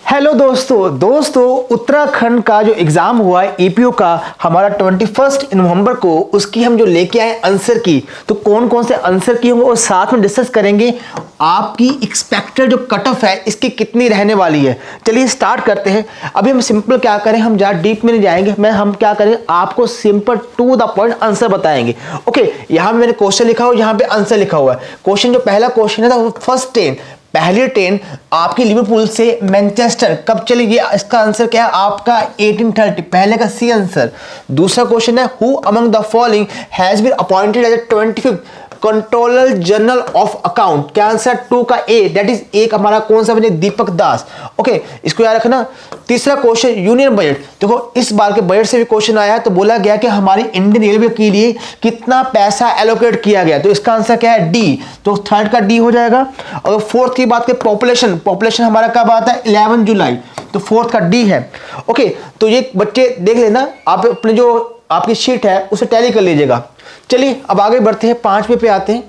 Hello दोस्तों उत्तराखंड का जो एग्जाम हुआ है एपीओ का हमारा 21 नवंबर को, उसकी हम जो लेके आए आंसर की, तो कौन कौन से आंसर की होंगे और साथ में डिस्कस करेंगे आपकी एक्सपेक्टेड जो कट ऑफ है इसकी कितनी रहने वाली है। चलिए स्टार्ट करते हैं। अभी हम सिंपल क्या करें, हम ज़्यादा डीप में नहीं जाएंगे, हम क्या करेंगे आपको simple to the point answer बताएंगे। ओके, यहाँ मैंने क्वेश्चन लिखा हुआ, यहाँ पे आंसर लिखा हुआ है। क्वेश्चन जो पहला क्वेश्चन है वो फर्स्ट 10, पहली ट्रेन आपकी लिवरपूल से मैनचेस्टर कब चलेगी, इसका आंसर क्या है आपका 1830, पहले का सी आंसर। दूसरा क्वेश्चन है who among the following has been appointed as 25th controller general of account, क्या आंसर 2 का ए, दैट इज एक हमारा कौन सा बने, दीपक दास। ओके, इसको याद रखना। तीसरा क्वेश्चन यूनियन बजट, देखो इस बार के बजट से भी क्वेश्चन आया है, तो बोला गया कि हमारी इंडियन रेलवे के लिए कितना पैसा एलोकेट किया गया, तो इसका आंसर क्या है डी, तो थर्ड का डी हो जाएगा। अगर फोर्थ की बात करें पॉपुलेशन हमारा कब आता है 11 जुलाई, तो फोर्थ का डी है। ओके, तो ये बच्चे देख लेना, आप अपने जो आपकी शीट है उसे टैली कर लीजिएगा। चलिए अब आगे बढ़ते हैं, 5वें पे आते हैं।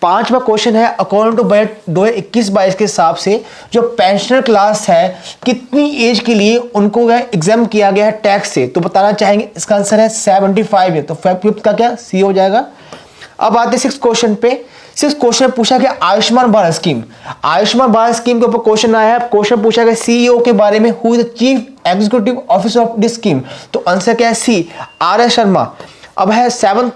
5वां क्वेश्चन है अकॉर्डिंग टू बजट 2021-22 के हिसाब से जो पेंशनर क्लास है कितनी एज के लिए उनको एग्जाम किया गया है टैक्स से, तो बताना चाहेंगे। इसका आंसर है 75 है, तो 5th का क्या सी हो जाएगा। अब आते हैं 6th क्वेश्चन पे। 6th क्वेश्चन पूछा गया आयुष्मान भारत स्कीम, आयुष्मान भारत स्कीम के ऊपर क्वेश्चन आया है। क्वेश्चन पूछा गया सीईओ के बारे में, who is the chief executive officer of this scheme, तो आंसर क्या है सी, आर एस शर्मा। अब है 7th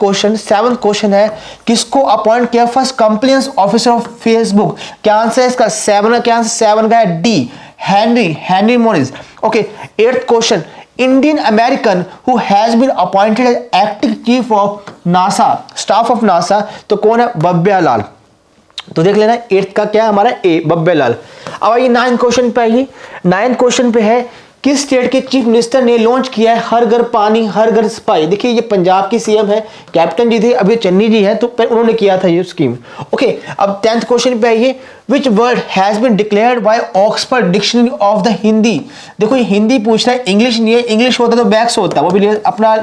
क्वेश्चन है किसको अपॉइंट किया first compliance officer of Facebook, क्या आंसर है इसका 7 का आंसर 7 का है D, Henry Morris. Okay, 8th question Indian American who has been appointed as acting chief of NASA, staff of NASA, तो कौन है, बब्बे लाल। तो देख लेना 8th का क्या है हमारा ए, बब्बे लाल। अब आइए 9th क्वेश्चन पे आइए। 9th क्वेश्चन पे है किस स्टेट के चीफ मिनिस्टर ने लॉन्च किया है हर घर पानी हर घर सफाई। देखिए ये पंजाब की सीएम है, कैप्टन जी थे, अभी चन्नी जी है, तो उन्होंने किया था ये स्कीम। ओके, अब 10th क्वेश्चन पे आइए। Which word has been declared by Oxford dictionary of the Hindi. देखो ये हिंदी पूछ रहा है, इंग्लिश नहीं है, इंग्लिश होता तो बैक्स होता, वो भी अपना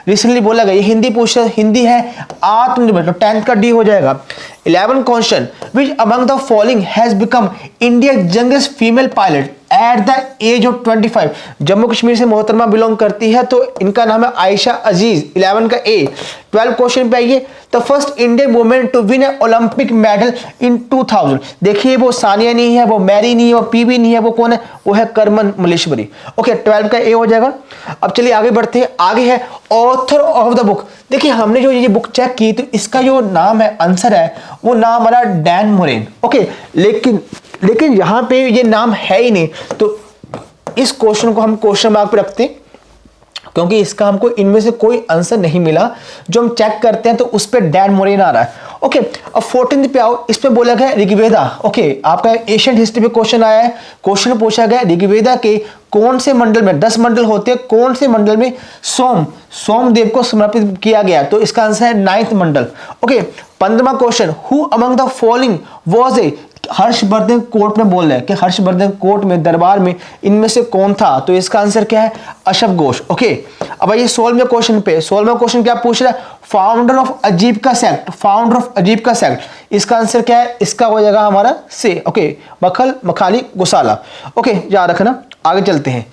रिसेंटली बोला गया, ये हिंदी पूछ रहा है, हिंदी है आत्मनिर्भर, तो 10th का डी हो जाएगा। 11th question which among the following has become India youngest female pilot at the age of 25। Jammu Kashmir से मोहतरमा बिलोंग करती है, तो इनका नाम है आयशा अजीज, 11 का ए। 12 क्वेश्चन पे आइए। The first Indian women to win a Olympic medal in 2000, देखिए वो सानिया नहीं है, वो मैरी नहीं है, वो पीवी नहीं है, वो कौन है, वो है करमन मलेश्वरी। ओके, 12 का ए हो जाएगा। अब चलिए आगे बढ़ते हैं। आगे है ऑथर ऑफ द बुक, देखिए हमने जो ये बुक चेक की, तो इसका जो नाम है आंसर है वो नाम हमारा डैन मोरेन। ओके, लेकिन यहां पे ये नाम है ही नहीं, तो इस क्वेश्चन को हम क्वेश्चन मार्क पे रखते हैं, क्योंकि इसका हमको इनमें से कोई आंसर नहीं मिला। जो हम चेक करते हैं तो उस पे डैन मोरेन आ रहा है। ओके, अब 14th पे आओ। इस पे बोला गया ऋग्वेदा। ओके, आपका एशियन हिस्ट्री पे क्वेश्चन आया है। क्वेश्चन पूछा गया ऋग्वेदा के कौन से मंडल में, 10 मंडल होते हैं, कौन से मंडल में सोमदेव को समर्पित किया गया, तो इसका आंसर है 9th मंडल। ओके, 15वां question who among the following was A, Harshvardhan court में बोल रहे हैं कि हर्षवर्धन कोर्ट में दरबार में इनमें से कौन था, तो इसका आंसर क्या है, अशफ घोष। ओके, अब आइए 16वें क्वेश्चन पे। 16वां क्वेश्चन क्या पूछ रहा है, फाउंडर ऑफ अजीविका सेक्ट, फाउंडर ऑफ अजीविका सेक्ट, इसका आंसर क्या है, इसका हो जाएगा हमारा से। ओके, मखाली गोसाला। ओके, याद रखना। आगे चलते हैं।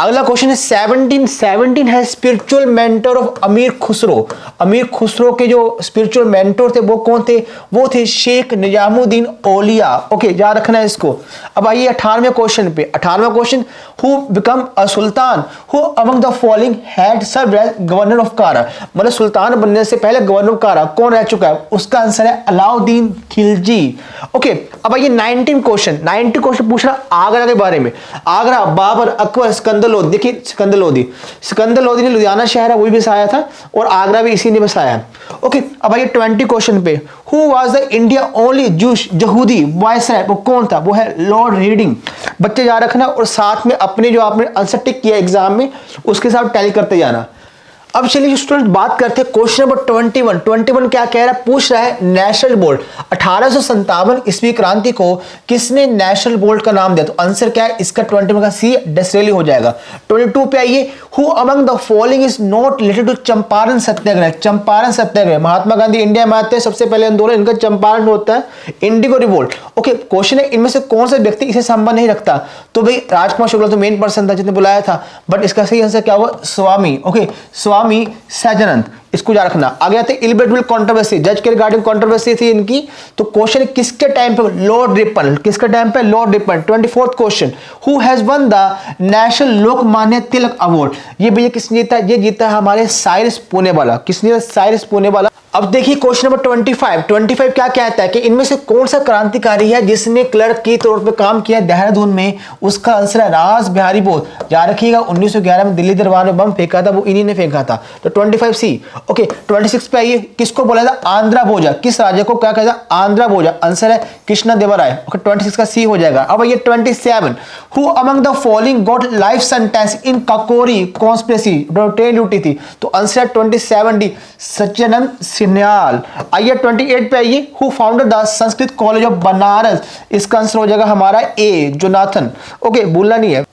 अगला क्वेश्चन है 17 है स्पिरिचुअल मेंटर ऑफ अमीर खुसरो। अमीर खुसरो के जो स्पिरिचुअल मेंटर थे वो कौन थे, वो थे शेख निजामुद्दीन औलिया। ओके, याद रखना है इसको। अब आइए 18वें क्वेश्चन पे। 18वां question who became a sultan who among the following had served as governor of Kara, मतलब सुल्तान बनने से पहले गवर्नर ऑफ कारा कौन रह चुका है, उसका आंसर है अलाउद्दीन खिलजी। ओके, अब आइए 19 क्वेश्चन पूछ रहा आगरा के बारे में। आगरा, बाबर, अकबर, सिकंदर लोधी। देखिए सिकंदर लोधी ने लुधियाना शहर है वो भी बसाया था, और आगरा भी इसी ने बसाया है। ओके, अब आइए 20 क्वेश्चन पे। Who was the India only Jewish यहूदी वायसराय, वो कौन था, वो है लॉर्ड रीडिंग। बच्चे याद रखना, और साथ में अपने जो आपने आंसर टिक किया एग्जाम में उसके साथ टैली करते जाना। अब चलिए स्टूडेंट बात करते हैं क्वेश्चन नंबर 21 क्या कह रहा है, पूछ रहा है नेशनल बोर्ड 1857 ईस्वी क्रांति को किसने नेशनल बोर्ड का नाम दिया। तो आंसर क्या है इसका 21 का सी डिसरेली हो जाएगा। 22 पे आइए, who among the following is not related to Champaran Satyagraha. Champaran Satyagraha, Mahatma Gandhi India में आते हैं, सबसे पहले आंदोलन इनका चंपारण होता है, इंडिगो रिवोल्ट। ओके, क्वेश्चन है इनमें से कौन सा व्यक्ति इसे संबंध नहीं रखता। तो भाई राजकुमार शुक्ला तो मेन पर्सन था जिसने बुलाया था, बट इसका सही आंसर क्या होगा, स्वामी। ओके, स्वामी सैजानंद, इसको याद रखना। आगे आते हैं इलबेटविल कंट्रोवर्सी, जज के रिगार्डिंग कंट्रोवर्सी थी इनकी। तो क्वेश्चन किसके टाइम पे, लॉर्ड रिपन, किसके टाइम पे, Lord Ripon. 24th question, who has won the national Lokmanya Tilak award. ये भैया किसने जीता, ये जीता हमारे साइरस पूनेवाला। किसने जीता, साइरस पूनेवाला। अब देखिए क्वेश्चन नंबर 25 क्या कहता है कि इनमें से कौन सा क्रांतिकारी है जिसने क्लर्क के तौर पे काम किया देहरादून में। उसका आंसर है रास बिहारी बोस। याद रखिएगा 1911 में दिल्ली दरबार में बम फेंका था, वो इन्हीं ने फेंका था। तो 25C। ओके, 26 पे आइए, किसको बोला था, आंध्रा भोजा। किस राज्य को क्या कहता है, आंध्रा भोजा। आंसर है कृष्णा देवराय। ओके, 26 का सी हो जाएगा। अब ये 27, who among the following got life sentence in Kakori conspiracy, train duty थी। तो आंसर है 27D, सच्चिदानंद सिन्याल। आइए 28 पे आइए, who founded the Sanskrit college of Banaras. इसका आंसर हो जाएगा हमारा ए, जोनाथन। ओके, भूलना नहीं है।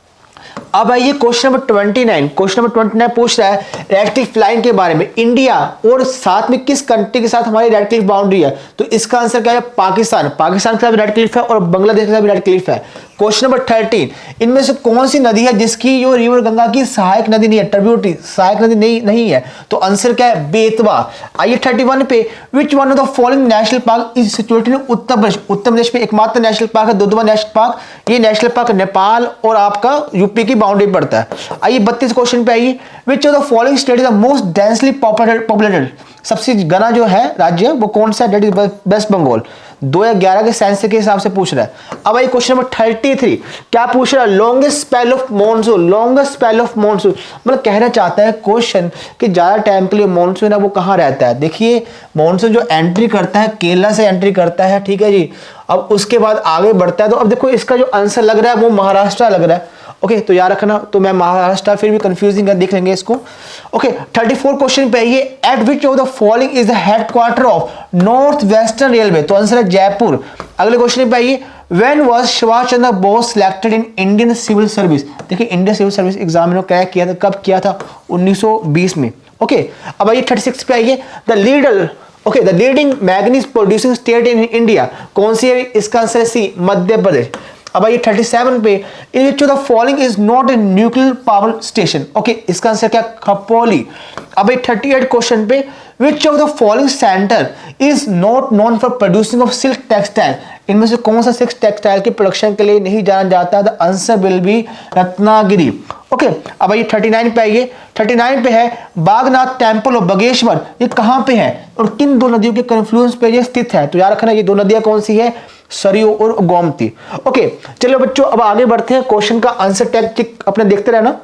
अब आइए क्वेश्चन नंबर 29। क्वेश्चन नंबर 29 पूछ रहा है रेड क्लिफ लाइन के बारे में। इंडिया और साथ में किस कंट्री के साथ हमारी रेड क्लिफ बाउंड्री है। तो इसका आंसर क्या है, पाकिस्तान। पाकिस्तान के साथ रेड क्लिफ है और बांग्लादेश के साथ रेड क्लिफ है। क्वेश्चन नंबर 13, इनमें से कौन सी नदी है जिसकी जो रिवर गंगा की सहायक नदी नहीं है, ट्रिब्यूटरी सहायक नदी नहीं है। तो आंसर क्या है, बेतवा। आइए 31 पे, which one of the following national park is situated in Uttar Pradesh. Uttar Pradesh में एकमात्र नेशनल पार्क है दुधवा नेशनल पार्क। ये नेशनल पार्क नेपाल और आपका यूपी की बाउंड्री पड़ता है। आइए 32 क्वेश्चन पे आइए, which of the following state is the most densely populated. सबसे घना जो है राज्य वो कौन सा, डेट इज वेस्ट बंगाल। 2011 के सेंसस के हिसाब से पूछ रहा है। अब आई क्वेश्चन नंबर 33, क्या पूछ रहा है, longest spell of monsoon. Longest spell of monsoon मतलब कहना चाहता है क्वेश्चन कि ज्यादा टाइम के लिए मॉनसून है वो कहाँ रहता है। देखिए मॉनसून जो एंट्री करता है केरला से एंट्री करता है, ठीक है जी। अब उसके बाद आगे बढ़ता है। तो अब देखो इसका जो आंसर लग रहा है वो महाराष्ट्र लग रहा है। ओके, तो याद रखना। तो मैं महाराष्ट्र, फिर भी कंफ्यूजिंग है, देख लेंगे इसको। ओके, 34 क्वेश्चन पे आइए, at which of the following is the headquarter of north western railway. तो आंसर है जयपुर। अगले क्वेश्चन पे आइए, when was Subhash Chandra Bose selected in Indian civil service. देखिए इंडियन सिविल सर्विस एग्जाम में क्रैक किया था, कब किया था, 1920 में। ओके, अब आइए 36 पे आइए, the leader okay the leading manganese producing state in India कौन सी है। इसका आंसर है सी, मध्य प्रदेश। अब आइए 37 पे, in which of the following is not a nuclear power station. Okay, इसका आंसर क्या, खपोली। अब 38 क्वेश्चन पे, which of the following center is not known for producing of silk textile. इनमें से कौन सा सिल्क टेक्सटाइल की प्रोडक्शन के लिए नहीं जाना जाता। The answer will be Ratnagiri. Okay, अब आइए 39 पे आइए, 39 पे है बागनाथ टेम्पल ऑफ बागेश्वर। ये कहां पे है और किन दो नदियों के कन्फ्लुएंस पे ये स्थित है। तो याद रखना ये दो नदियां कौन सी है, सरयू और गोमती। ओके, चलो बच्चों अब आगे बढ़ते हैं, क्वेश्चन का आंसर टैग अपने देखते रहना।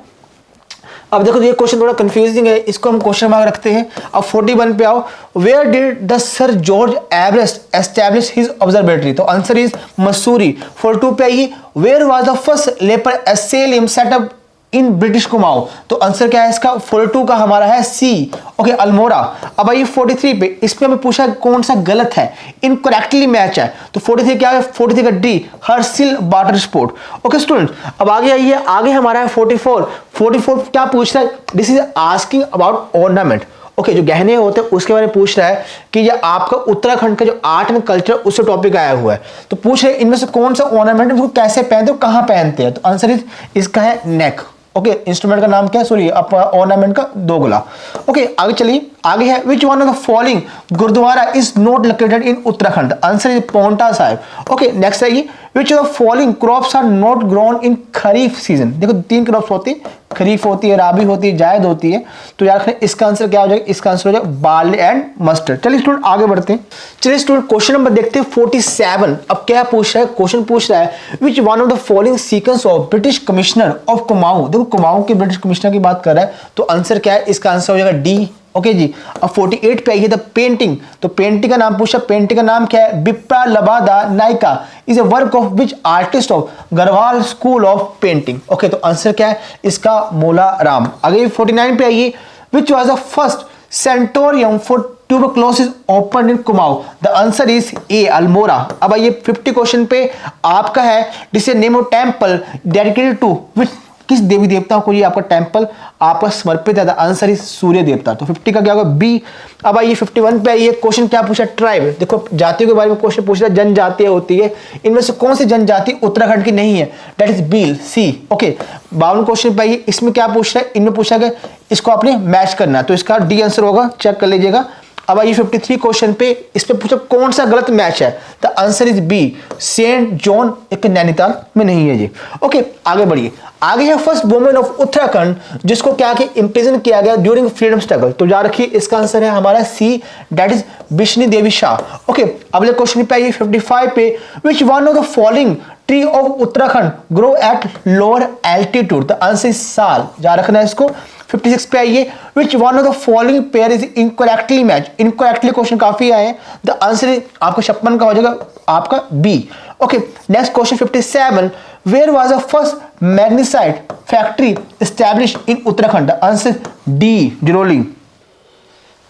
अब देखो ये क्वेश्चन थोड़ा कंफ्यूजिंग है, इसको हम क्वेश्चन मार्क रखते हैं। अब 41 पे आओ, where did the sir George Everest establish his observatory. तो आंसर इज मसूरी। 42 पे आइए, where was the first leper asylum set up in British Kumaon. तो आंसर क्या है इसका, 42 का हमारा है सी। ओके, अल्मोड़ा। अब आइए 43 पे, इसमें हमें पूछा कौन सा गलत है, इनकरेक्टली मैच है। तो 43 क्या है, 43 का D, Harsil water sport. Okay student, अब आगे आइए, आगे हमारा है 44 क्या पूछ रहा है, this is asking about ornament. Okay, जो गहने होते हैं उसके बारे में पूछ रहा है कि ये आपका उत्तराखंड का जो आर्ट एंड कल्चर उससे टॉपिक आया हुआ है। तो पूछ रहे इनमें से कौन सा ऑर्नामेंट उसको कैसे पहनते हो, कहां पहनते हैं। तो आंसर इज इसका है नेक। ओके, इंस्ट्रूमेंट का नाम क्या है, सॉरी ऑर्नामेंट का दोगला। ओके, आगे चलिए, आगे है which one of the following gurudwara is not located in Uttarakhand. Answer is Paonta Sahib. Okay, next आइए, which of the following crops are not grown in kharif season. देखो 3 क्रॉप्स होती है, खरीफ होती है, राबी होती है, जायद होती है। तो यार इसका आंसर क्या हो जाएगा, इसका आंसर हो जाएगा बार्ले एंड मस्टर्ड। चलिए स्टूडेंट आगे बढ़ते हैं। चलिए स्टूडेंट क्वेश्चन नंबर देखते हैं 47। अब क्या पूछ रहा है, क्वेश्चन पूछ रहा है which one of the following sequence of British commissioner of Kumaon. देखो कुमाऊं के ब्रिटिश कमिश्नर की बात कर रहा है, तो आंसर क्या है, इसका आंसर हो जाएगा डी। ओके जी। अब 48 पे आइए, द पेंटिंग। तो पेंटिंग का नाम पूछा, पेंटिंग का नाम क्या है, Bipra Labada Nayika is a work of which artist of Garhwal school of painting. Okay, तो आंसर क्या है इसका, मोला राम। आगे 49 पे आइए, which was the first sanatorium for tuberculosis open in Kumaon? The answer is A, Almora. अब आइए 50 क्वेश्चन पे आपका है, जिससे name of temple dedicated to which, किस देवी देवता को ये आपका टेंपल आपका समर्पित है? द आंसर इज सूर्य देवता। तो 50 का क्या होगा? बी। अब आइए 51 पे आइए, क्वेश्चन क्या पूछा? ट्राइब। देखो जातियों के बारे में क्वेश्चन पूछ रहा है, जनजातियां होती है, इनमें से कौन सी जनजाति उत्तराखंड की नहीं है? That is B, C. Okay 52 question पे आइए, इसमें क्या पूछ रहा है? इनमें पूछा गया, इसको आपने मैच करना है, तो इसका डी आंसर होगा, चेक कर लीजिएगा। अब आइए 53 क्वेश्चन पे, इस पे पूछा कौन सा गलत मैच है? The answer is B, saint John एक नैनीताल में नहीं है जी। ओके आगे बढ़िए, आगे है फर्स्ट वुमेन ऑफ उत्तराखंड जिसको क्या कि इम्प्रिजन किया गया ड्यूरिंग फ्रीडम स्ट्रगल। तो याद रखिए इसका आंसर है हमारा C, that is Bishni Devi Shah. Okay अगले क्वेश्चन पे आइए 55 पे, which one of the following tree of Uttarakhand grow at lower altitude? The answer is sal, याद रखना है इसको। 56 पे आइए, which one of the following pair is incorrectly match? Incorrectly question काफी आए हैं, द आंसर इज आपका 56 का हो जाएगा आपका B. Okay next question 57, where was the first magnesite factory established in Uttarakhand? The answer D, Jiroli.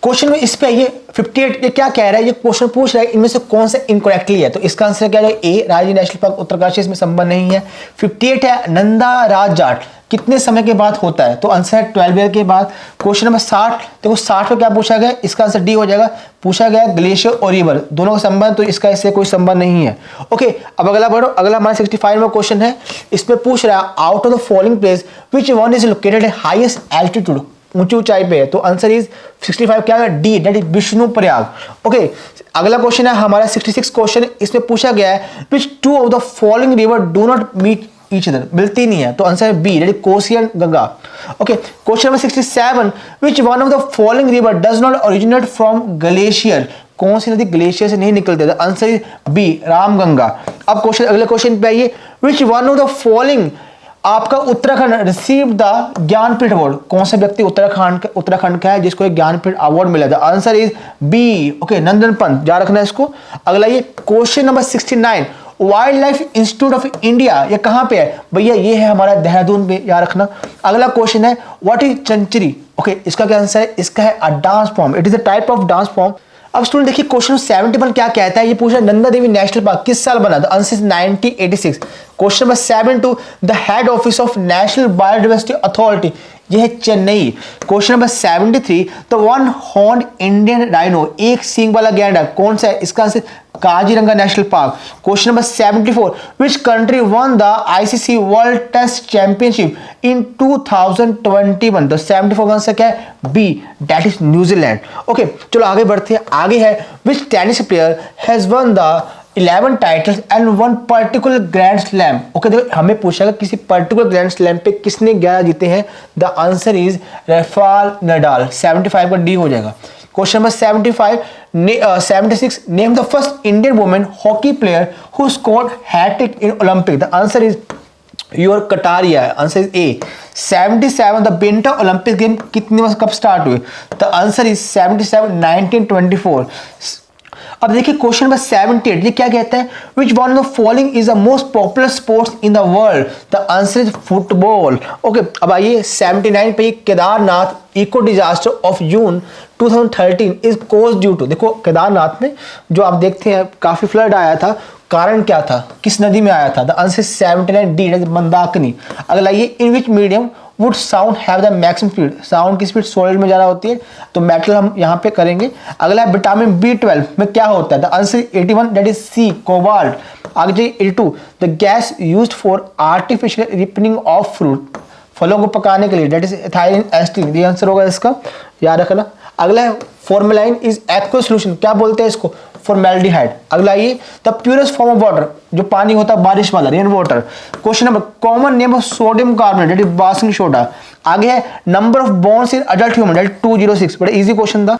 Question में इस पे आइए 58, ये क्या कह रहा है? ये क्वेश्चन पूछ रहा है इनमें से कौन सा इनकरेक्टली है, तो इसका आंसर क्या है? ए, राजी नेशनल पार्क उत्तरकाशी इसमें संबंध नहीं है। 58 है नंदा राज जाट कितने समय के बाद होता है? तो आंसर है 12 ईयर के बाद। क्वेश्चन नंबर 60, देखो 60 पे क्या पूछा गया? इसका आंसर डी हो जाएगा, पूछा गया ग्लेशियर और रिवर दोनों का संबंध, तो इसका इससे कोई संबंध नहीं है। ओके अब अगला बढ़ो, अगला हमारा 65 में क्वेश्चन है, इसमें पूछ रहा है out of the following place which one is located at highest altitude? ऊंची ऊंचाई पे है, तो आंसर इज 65 क्या है? D, that is Vishnu Prayag. Okay अगला क्वेश्चन है हमारा 66 क्वेश्चन, इसमें पूछा गया है which two of the following river do not meet each other? मिलती नहीं है, तो आंसर है B, that is Kosi and Ganga. Okay question number 67, which one of the following river does not originate from glacier? कौन सी नदी ग्लेशियर से नहीं निकलती? The answer is B, Ramganga. अब क्वेश्चन अगले क्वेश्चन पे आइए, which one of the following आपका Uttarakhand receive the Jnanpith award? कौन सा व्यक्ति उत्तराखंड का है जिसको एक ज्ञानपीठ अवार्ड मिला? The answer is B, okay Nandan Pant, याद रखना है इसको। अगला ये question number 69, wildlife institute of India ये कहां पे है? भैया ये है हमारा देहरादून पे, याद रखना। अगला क्वेश्चन है व्हाट इज चंचरी? ओके इसका क्या आंसर है? इसका है a dance form, it is a type of dance form. अब स्टूडेंट देखिए क्वेश्चन 71 क्या कहता है? ये पूछ रहा है नंदा देवी नेशनल पार्क किस साल बना? The answer is 1986। Question number 72, the head office of national biodiversity authority ये है Chennai. Question number 73, the one horn Indian rhino एक सींग वाला गैंडा कौन सा है? इसका answer Kaziranga national park. Question number 74, which country won the ICC world test championship in 2021? The 74 का आंसर क्या है? B, that is New Zealand. Okay चलो आगे बढ़ते हैं, आगे है which tennis player has won the 11 titles and won particular grand slam? Okay देखो हमें पूछा गया किसी पर्टिकुलर ग्रैंड स्लैम पे किसने 11 जीते हैं? The answer is Rafael Nadal, 75 का डी हो जाएगा। Question number 76, name the first Indian women hockey player who scored hat-trick in Olympic? The answer is योर Kataria, answer is A. 77, the winter Olympic game कितने कब स्टार्ट हुए? The answer is 77, 1924। अब देखिए question number 78, ये क्या कहता है? Which one of the following is the most popular sports in the world? The answer is football. Okay अब आइए 79 पे, Kedarnath eco disaster of June 2013 is cause due to? देखो केदारनाथ में जो आप देखते हैं काफी फ्लड आया था, कारण क्या था? किस नदी में आया था? The answer 79 D, Mandakini. अगला ये in which medium would sound have the maximum speed? Sound की स्पीड सॉलिड में ज्यादा होती है, तो मेटल हम यहाँ पे करेंगे। अगला है विटामिन B12 में क्या होता है? The answer 81, that is C, cobalt. आगे जाइए 82, the gas used for artificial ripening of fruit, फलों को पकाने के लिए, दैट इज एथिलीन एस्टर, ये आंसर होगा इसका, याद रखना। अगला है फॉर्मेलाइन इज एक्वस सॉल्यूशन, क्या बोलते हैं इसको? फॉर्मेल्डिहाइड। अगला ये the purest form of water, जो पानी होता है बारिश वाला, rain water. Question number, common name of sodium carbonate, that is baking soda. आगे है number of bones in adult human, that 206, बड़ा इजी क्वेश्चन था।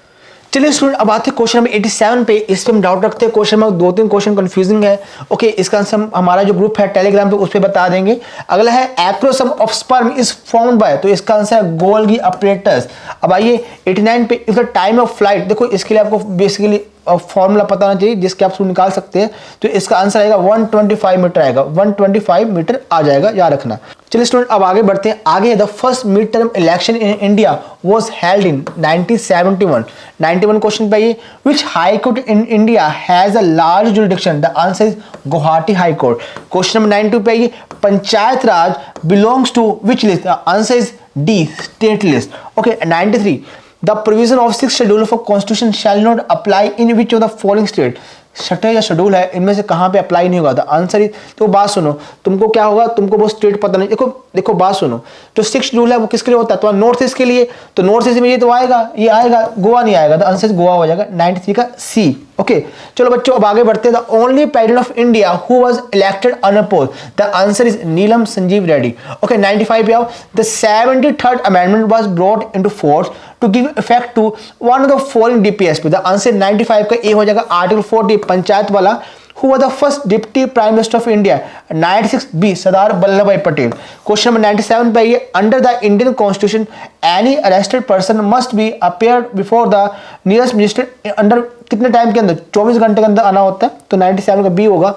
चलिए स्टूडेंट अब आते हैं क्वेश्चन नंबर 87 पे, इस पे हम डाउट रखते हैं। क्वेश्चन में 2-3 क्वेश्चन कंफ्यूजिंग है। ओके इसका आंसर हमारा जो ग्रुप है टेलीग्राम पे उस पे बता देंगे। अगला है acrosome of sperm is formed by, तो इसका आंसर है गोल्गी अपरेटस। अब आइए 89 पे, if the time of flight, देखो इसके लिए आपको बेसिकली फॉर्मूला पता होना चाहिए जिसके आप निकाल सकते हैं। तो इसका आंसर आएगा 125 मीटर आएगा, 125 मीटर आ जाएगा, याद रखना। चलिए स्टूडेंट अब आगे बढ़ते हैं। आगे the first mid term election in India was held in 1971। 91 question पे ये which high court in India has a large jurisdiction, the answer is Guwahati high court. Question number 92 पे ये panchayat raj belongs to which list, the answer is D state list. Okay 93 the provision of 6th schedule of constitution shall not apply in which of the following state, छठे या schedule है इनमें से कहां पे apply नहीं होगा, द आंसर इज, तो बात सुनो, तुमको क्या होगा, तुमको वो स्टेट पता नहीं, देखो बात सुनो, जो 6th शेड्यूल है वो किसके लिए होता है, तो नॉर्थ ईस्ट के लिए, तो नॉर्थ ईस्ट में ये तो आएगा, ये आएगा, गोवा नहीं आएगा, द आंसर गोवा हो जाएगा 93 का सी। ओके चलो बच्चों अब आगे बढ़ते हैं। The only president of India who was elected unopposed, the answer is Neelam Sanjiva Reddy. Okay 95 पे आओ। The 73rd amendment was brought into force to give effect to one of the following DPSP, the answer 95 का ए हो जाएगा article 40 panchayat वाला। Who was the first deputy prime minister of India? 96 B Sardar Vallabh भाई Patel. Question number 97 पे ये under the Indian constitution any arrested person must be appear before the nearest magistrate under कितने time के अंदर, 24 घंटे के अंदर आना होता है, तो 97 का बी होगा।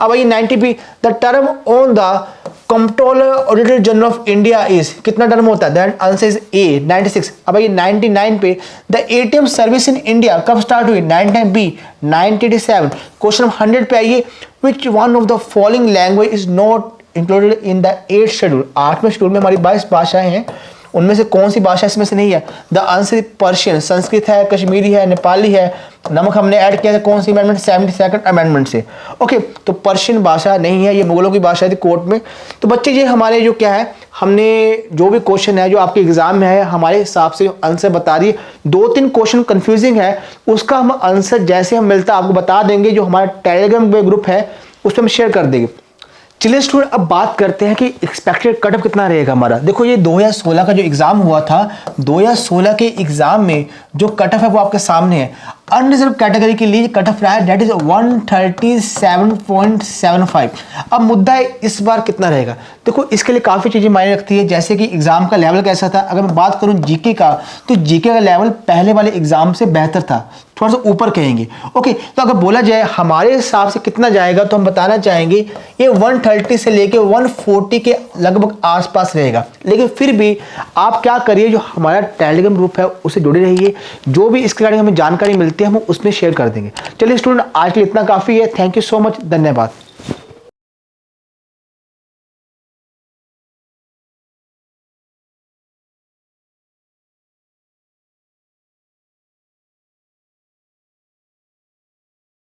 अब ये 90 be the term on the controller auditor general of India is, कितना टर्म होता है, दैट आंसर इज ए 96। अब ये 99 पे the ATM service in India कब स्टार्ट हुई, 99 बी 1987। क्वेश्चन 100 पे आइए which one of the following language is not included in the 8th schedule, 8वें शेड्यूल में हमारी 22 भाषाएं हैं, उनमें से कौन सी भाषा इसमें से नहीं है, द आंसर पर्शियन, संस्कृत है, कश्मीरी है, नेपाली है, नमक हमने ऐड किया था कौन सी अमेंडमेंट, 72nd अमेंडमेंट से। ओके तो पर्शियन भाषा नहीं है, ये मुगलों की भाषा थी कोर्ट में। तो बच्चे ये हमारे जो क्या है, हमने जो भी क्वेश्चन है जो आपके एग्जाम में है हमारे हिसाब से आंसर बता दिए। 2-3 क्वेश्चन कंफ्यूजिंग है, उसका हम आंसर जैसे हम मिलता है आपको बता देंगे, जो हमारा टेलीग्राम ग्रुप है उस पर हम शेयर कर देंगे। चलिए स्टूडेंट अब बात करते हैं कि एक्सपेक्टेड कट ऑफ कितना रहेगा हमारा। देखो ये 2016 का जो एग्जाम हुआ था, 2016 के एग्जाम में जो कट ऑफ है वो आपके सामने है। अनरिजर्व कैटेगरी के लिए कट ऑफ रहा है दैट इज 137.75। अब मुद्दा है इस बार कितना रहेगा। देखो इसके लिए काफ़ी चीज़ें मायने रखती है, जैसे कि एग्जाम का लेवल कैसा था। अगर मैं बात करूं जीके का, तो जीके का लेवल पहले वाले एग्जाम से बेहतर था, थोड़ा सा ऊपर कहेंगे। ओके तो अगर बोला जाए हमारे हिसाब से कितना जाएगा, तो हम बताना चाहेंगे ये 130 से लेके 140 के लगभग आसपास रहेगा। लेकिन फिर भी आप क्या करिए, जो हमारा टेलीग्राम ग्रुप है उससे जुड़े रहिए, जो भी इसके बारे में हमें जानकारी मिलती है हम उसमें शेयर कर देंगे। चलिए स्टूडेंट आज के लिए इतना काफ़ी है। थैंक यू सो मच, धन्यवाद।